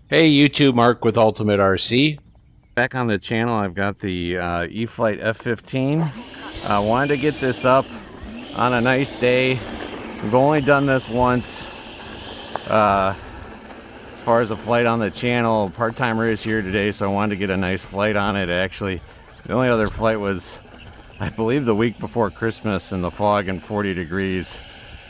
Hey YouTube, Mark with Ultimate RC. Back on the channel, I've got the Eflite F15. I wanted to get this up on a nice day. We've only done this once. As far as a flight on the channel, part-timer is here today, so I wanted to get a nice flight on it. Actually, the only other flight was, I believe, the week before Christmas in the fog and 40 degrees.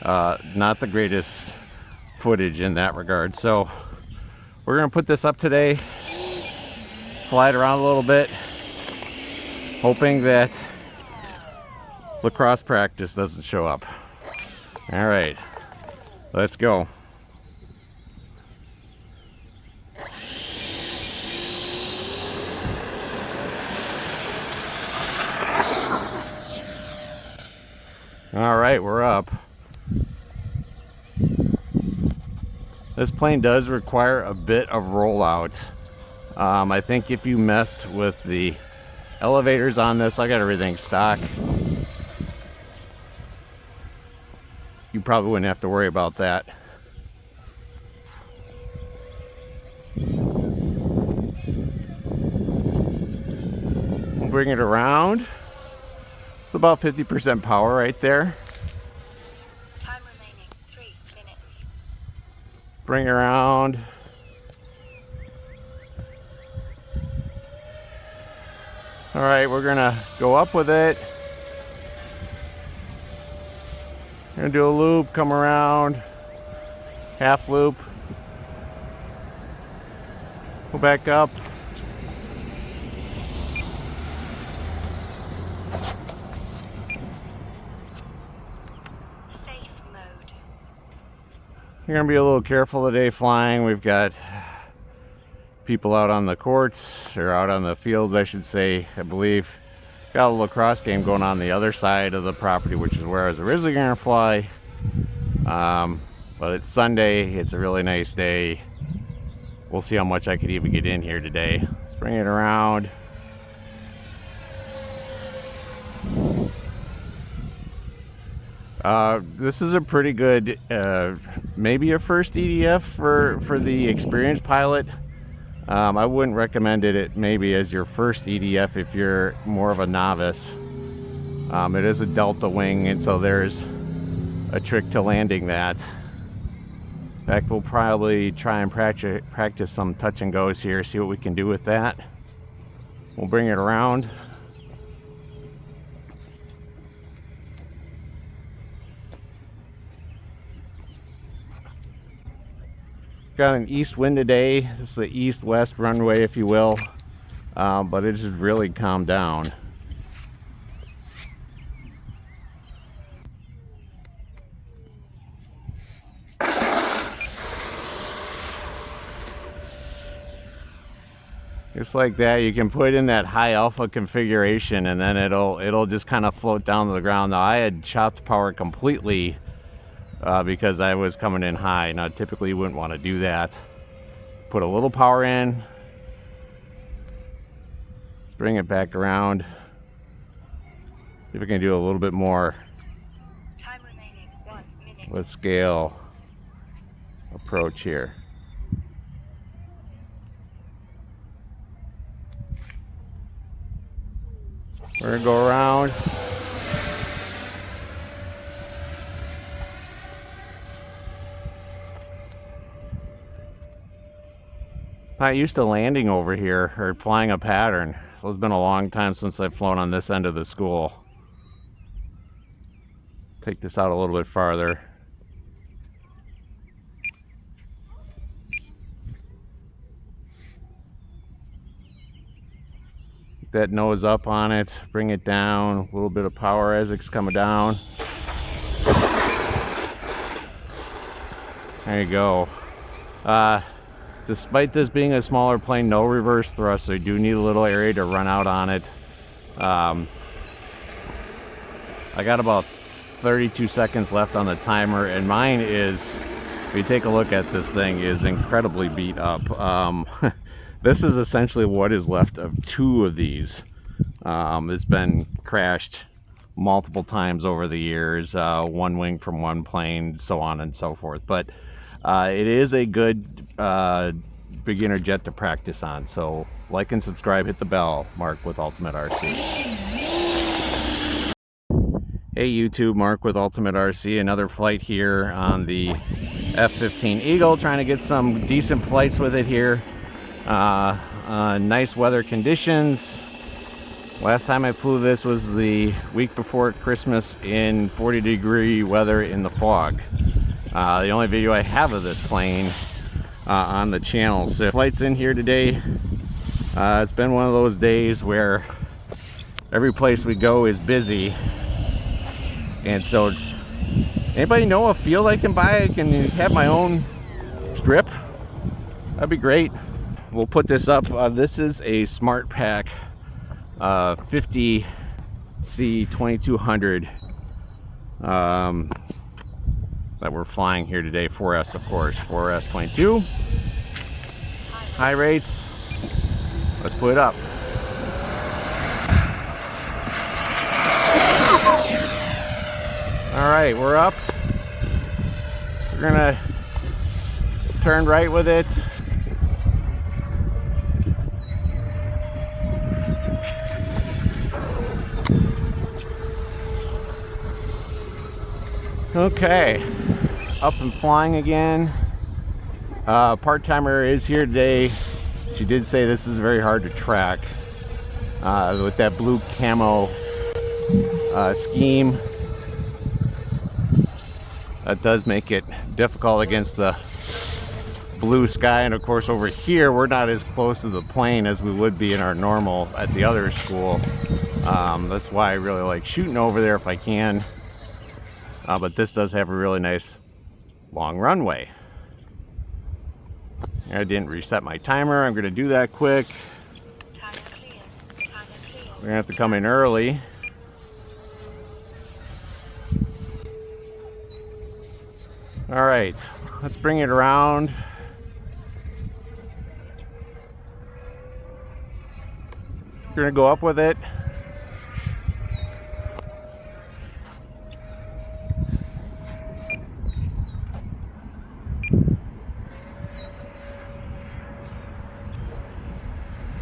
Not the greatest footage in that regard. So we're gonna put this up today, fly it around a little bit, hoping that lacrosse practice doesn't show up. All right, let's go. All right, we're up. This plane does require a bit of rollout. I think if you messed with the elevators on this, I got everything stock, you probably wouldn't have to worry about that. We'll bring it around. It's about 50% power right there. Time remaining 3 minutes. Bring it around. All right, we're gonna go up with it. We're gonna do a loop, come around, half loop, go back up. Safe mode. You're gonna be a little careful today flying. We've got people out on the courts, or out on the fields, I should say, I believe. Got a lacrosse game going on the other side of the property, which is where I was originally gonna fly. But it's Sunday, it's a really nice day. We'll see how much I could even get in here today. Let's bring it around. This is a pretty good, maybe a first EDF for the experienced pilot. I wouldn't recommend it maybe as your first EDF if you're more of a novice. It is a delta wing, and so there's a trick to landing that. In fact, we'll probably try and practice some touch and goes here, see what we can do with that. We'll bring it around. Got an east wind today. This is the east-west runway, if you will, but it has really calmed down. Just like that, you can put in that high alpha configuration, and then it'll just kind of float down to the ground. Now, I had chopped power completely because I was coming in high. Now, typically you wouldn't want to do that. Put a little power in. Let's bring it back around. See if we can do a little bit more. Time remaining 1 minute. Let's scale approach here. We're gonna go around. Not used to landing over here or flying a pattern, so it's been a long time since I've flown on this end of the school. Take this out a little bit farther. Get that nose up on it, bring it down, a little bit of power as it's coming down. There you go. Despite this being a smaller plane, no reverse thrust, so you do need a little area to run out on it. I got about 32 seconds left on the timer, and mine is, if you take a look at this thing, is incredibly beat up. This is essentially what is left of two of these. It's been crashed multiple times over the years, one wing from one plane, so on and so forth. But it is a good beginner jet to practice on. So like and subscribe, hit the bell. Mark with Ultimate RC. Hey YouTube, Mark with Ultimate RC. Another flight here on the F-15 Eagle, trying to get some decent flights with it here. Nice weather conditions. Last time I flew this was the week before Christmas in 40-degree weather in the fog. The only video I have of this plane on the channel. So flight's in here today. It's been one of those days where every place we go is busy, and so anybody know a field I can buy? I can have my own strip. That'd be great. We'll put this up. This is a Smart Pack 50C 2200 that we're flying here today. 4S, of course, 4S 22. High rates. Let's put it up. All right, we're up. We're gonna turn right with it. Okay, up and flying again. Part-timer is here today. She did say this is very hard to track with that blue camo scheme. That does make it difficult against the blue sky, and of course over here we're not as close to the plane as we would be in our normal at the other school. That's why I really like shooting over there if I can. But this does have a really nice long runway. I didn't reset my timer. I'm going to do that quick. We're going to have to come in early. All right, let's bring it around. We're going to go up with it.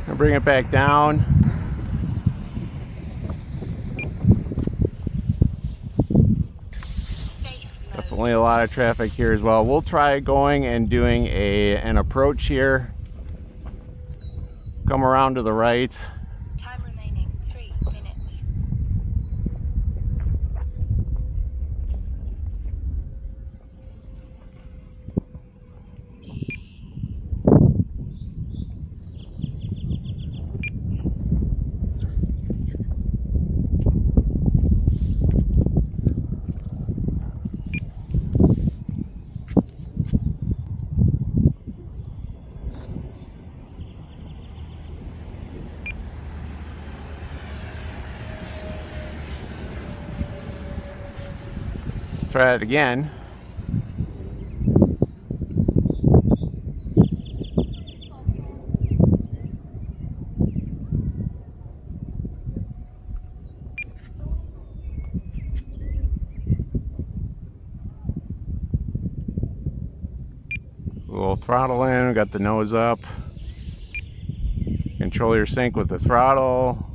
I'll bring it back down. Definitely a lot of traffic here as well. We'll try going and doing an approach here. Come around to the right. Time remaining 3 minutes. Try it again. A little throttle in, got the nose up. Control your sync with the throttle.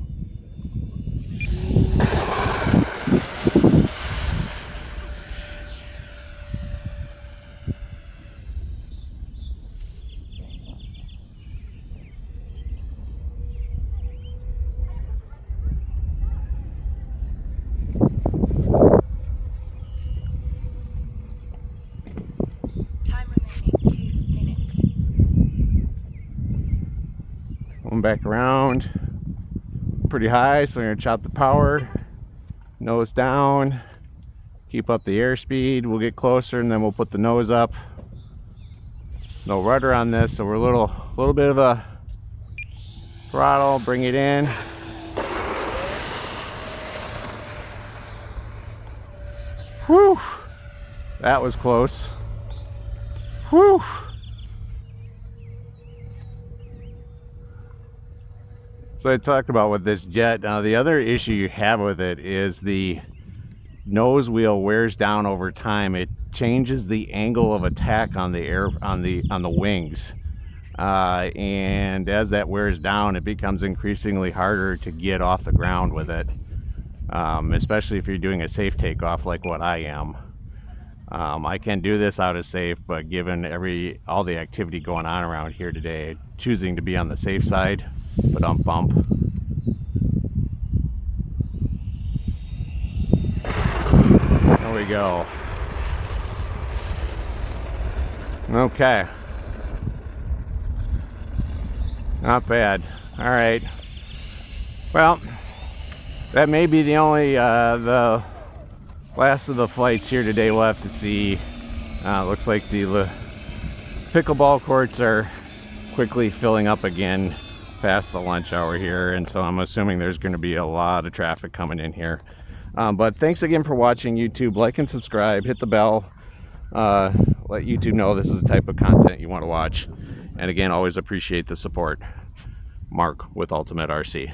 Back around pretty high, so we're gonna chop the power, nose down, keep up the airspeed. We'll get closer and then we'll put the nose up. No rudder on this, so we're a little bit of a throttle, bring it in. Whew, that was close. Whew. So I talked about with this jet. Now the other issue you have with it is the nose wheel wears down over time. It changes the angle of attack on the air on the wings. and as that wears down, it becomes increasingly harder to get off the ground with it, especially if you're doing a safe takeoff like what I am. I can do this out of safe, but given all the activity going on around here today, choosing to be on the safe side. But bump. There we go. Okay. Not bad. All right. Well, that may be the only the last of the flights here today. We'll have to see. Looks like the pickleball courts are quickly filling up again past the lunch hour here, and so I'm assuming there's going to be a lot of traffic coming in here. But thanks again for watching, YouTube. Like and subscribe, hit the bell, let YouTube know this is the type of content you want to watch. And again, always appreciate the support. Mark with Ultimate RC.